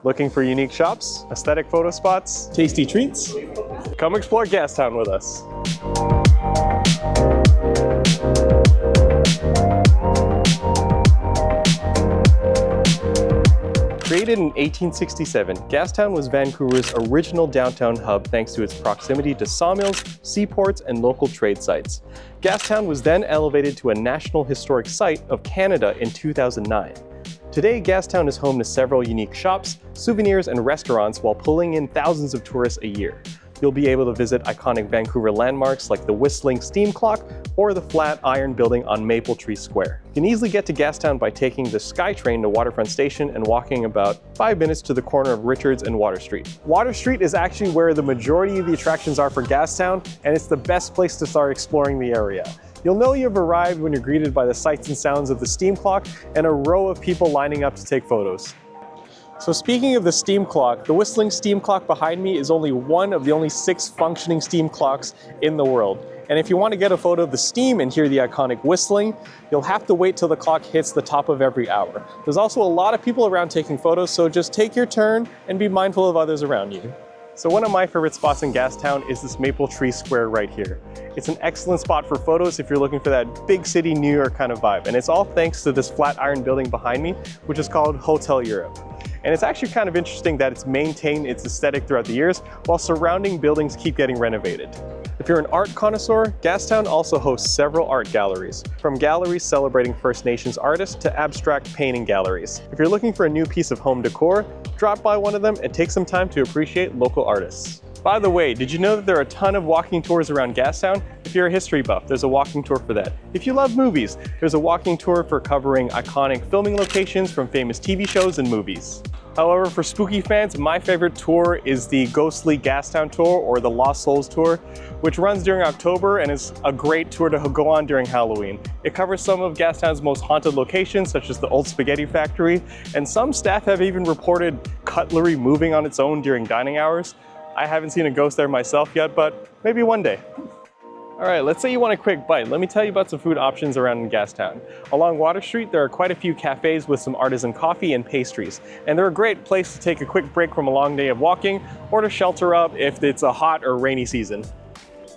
Looking for unique shops, aesthetic photo spots, Tasty treats? come explore Gastown with us. Created in 1867, Gastown was Vancouver's original downtown hub thanks to its proximity to sawmills, seaports, and local trade sites. Gastown was then elevated to a National Historic Site of Canada in 2009. Today, Gastown is home to several unique shops, souvenirs, and restaurants while pulling in thousands of tourists a year. You'll be able to visit iconic Vancouver landmarks like the Whistling Steam Clock or the Flat Iron Building on Maple Tree Square. You can easily get to Gastown by taking the Skytrain to Waterfront Station and walking about 5 minutes to the corner of Richards and Water Street. Water Street is actually where the majority of the attractions are for Gastown, and it's the best place to start exploring the area. You'll know you've arrived when you're greeted by the sights and sounds of the steam clock and a row of people lining up to take photos. So speaking of the steam clock, the Whistling Steam Clock behind me is only one of the only 6 functioning steam clocks in the world. And if you want to get a photo of the steam and hear the iconic whistling, you'll have to wait till the clock hits the top of every hour. There's also a lot of people around taking photos, so just take your turn and be mindful of others around you. So one of my favorite spots in Gastown is this Maple Tree Square right here. It's an excellent spot for photos if you're looking for that big city New York kind of vibe. And it's all thanks to this flat iron building behind me, which is called Hotel Europe. And it's actually kind of interesting that it's maintained its aesthetic throughout the years while surrounding buildings keep getting renovated. If you're an art connoisseur, Gastown also hosts several art galleries, from galleries celebrating First Nations artists to abstract painting galleries. If you're looking for a new piece of home decor, drop by one of them and take some time to appreciate local artists. By the way, did you know that there are a ton of walking tours around Gastown? If you're a history buff, there's a walking tour for that. If you love movies, there's a walking tour for covering iconic filming locations from famous TV shows and movies. However, for spooky fans, my favorite tour is the Ghostly Gastown Tour, or the Lost Souls Tour, which runs during October and is a great tour to go on during Halloween. It covers some of Gastown's most haunted locations, such as the Old Spaghetti Factory, and some staff have even reported cutlery moving on its own during dining hours. I haven't seen a ghost there myself yet, but maybe one day. All right, let's say you want a quick bite. Let me tell you about some food options around in Gastown. Along Water Street, there are quite a few cafes with some artisan coffee and pastries. And they're a great place to take a quick break from a long day of walking or to shelter up if it's a hot or rainy season.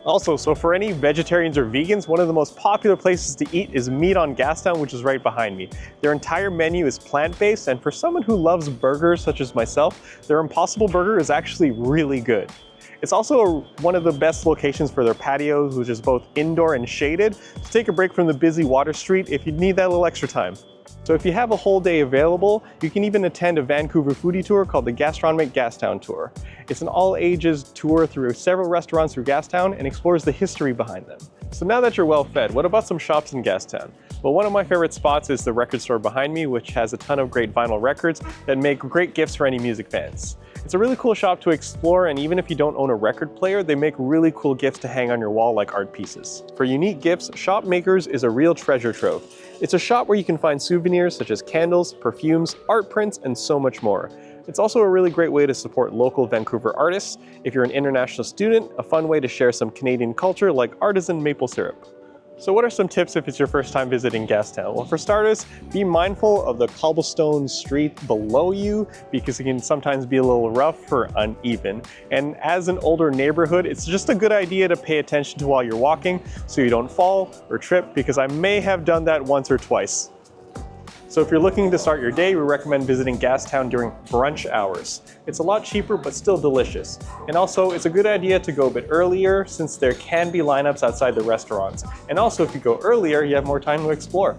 Also, so for any vegetarians or vegans, one of the most popular places to eat is Meat on Gastown, which is right behind me. Their entire menu is plant-based, and for someone who loves burgers such as myself, their Impossible Burger is actually really good. It's also one of the best locations for their patios, which is both indoor and shaded, to take a break from the busy Water Street if you need that little extra time. So if you have a whole day available, you can even attend a Vancouver foodie tour called the Gastronomic Gastown Tour. It's an all-ages tour through several restaurants through Gastown and explores the history behind them. So now that you're well fed, what about some shops in Gastown? Well, one of my favorite spots is the record store behind me, which has a ton of great vinyl records that make great gifts for any music fans. It's a really cool shop to explore, and even if you don't own a record player, they make really cool gifts to hang on your wall like art pieces. For unique gifts, Shop Makers is a real treasure trove. It's a shop where you can find souvenirs such as candles, perfumes, art prints, and so much more. It's also a really great way to support local Vancouver artists. If you're an international student, a fun way to share some Canadian culture like Artisan maple syrup. So what are some tips if it's your first time visiting Gastown? Well, for starters, be mindful of the cobblestone street below you because it can sometimes be a little rough or uneven. And as an older neighborhood, it's just a good idea to pay attention to while you're walking so you don't fall or trip, because I may have done that once or twice. So if you're looking to start your day, we recommend visiting Gastown during brunch hours. It's a lot cheaper, but still delicious. And also, it's a good idea to go a bit earlier since there can be lineups outside the restaurants. And also, if you go earlier, you have more time to explore.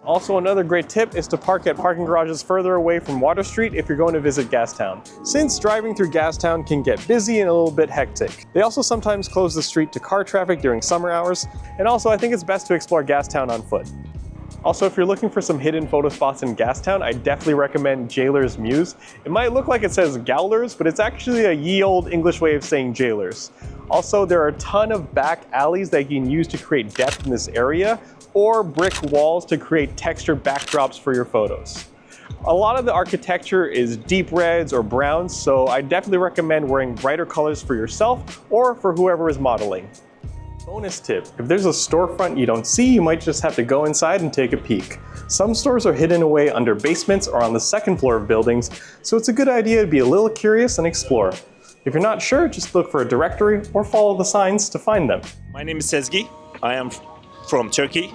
Also, another great tip is to park at parking garages further away from Water Street if you're going to visit Gastown, since driving through Gastown can get busy and a little bit hectic. They also sometimes close the street to car traffic during summer hours. And also, I think it's best to explore Gastown on foot. Also, if you're looking for some hidden photo spots in Gastown, I definitely recommend Gaoler's Mews. It might look like it says Gaolers, but it's actually a ye old English way of saying jailers. Also, there are a ton of back alleys that you can use to create depth in this area, or brick walls to create textured backdrops for your photos. A lot of the architecture is deep reds or browns, so I definitely recommend wearing brighter colors for yourself or for whoever is modeling. Bonus tip, if there's a storefront you don't see, you might just have to go inside and take a peek. Some stores are hidden away under basements or on the second floor of buildings, so it's a good idea to be a little curious and explore. If you're not sure, just look for a directory or follow the signs to find them. My name is Sezgi. I am from Turkey.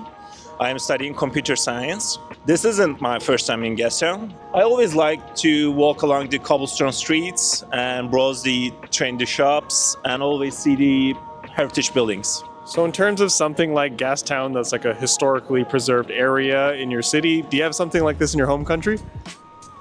I am studying computer science. This isn't my first time in Gastown. I always like to walk along the cobblestone streets and browse the trendy shops and always see the heritage buildings. So in terms of something like Gastown, that's like a historically preserved area in your city, do you have something like this in your home country?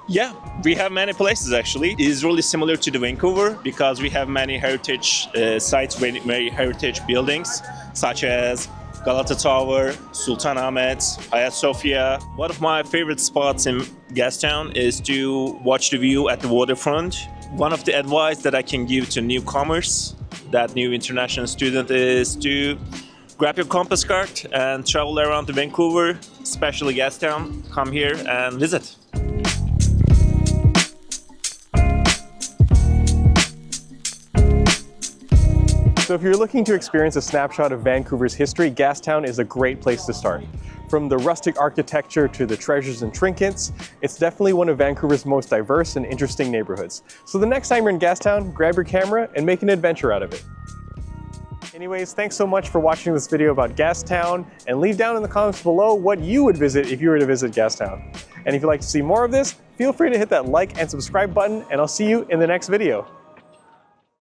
Yeah, we have many places actually. It is really similar to the Vancouver because we have many heritage sites, many heritage buildings, such as Galata Tower, Sultan Ahmet, Hagia Sophia. One of my favorite spots in Gastown is to watch the view at the waterfront. One of the advice that I can give to newcomers, that new international student, is to grab your compass card and travel around to Vancouver, especially Gastown. Come here and visit. So if you're looking to experience a snapshot of Vancouver's history, Gastown is a great place to start. From the rustic architecture to the treasures and trinkets, it's definitely one of Vancouver's most diverse and interesting neighborhoods. So the next time you're in Gastown, grab your camera and make an adventure out of it. Anyways, thanks so much for watching this video about Gastown, and leave down in the comments below what you would visit if you were to visit Gastown. And if you'd like to see more of this, feel free to hit that like and subscribe button, and I'll see you in the next video.